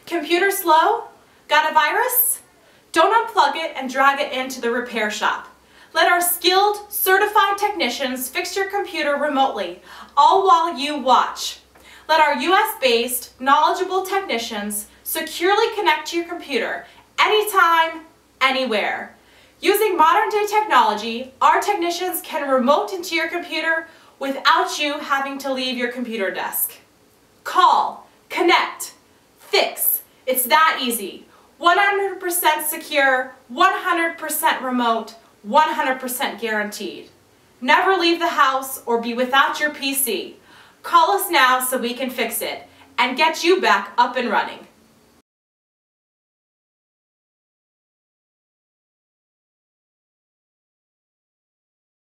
Computer slow? Got a virus? Don't unplug it and drag it into the repair shop. Let our skilled, certified technicians fix your computer remotely, all while you watch. Let our US-based, knowledgeable technicians securely connect to your computer anytime, anywhere. Using modern-day technology, our technicians can remote into your computer without you having to leave your computer desk. Call, connect, fix. It's that easy. 100% secure, 100% remote, 100% guaranteed. Never leave the house or be without your PC. Call us now so we can fix it and get you back up and running.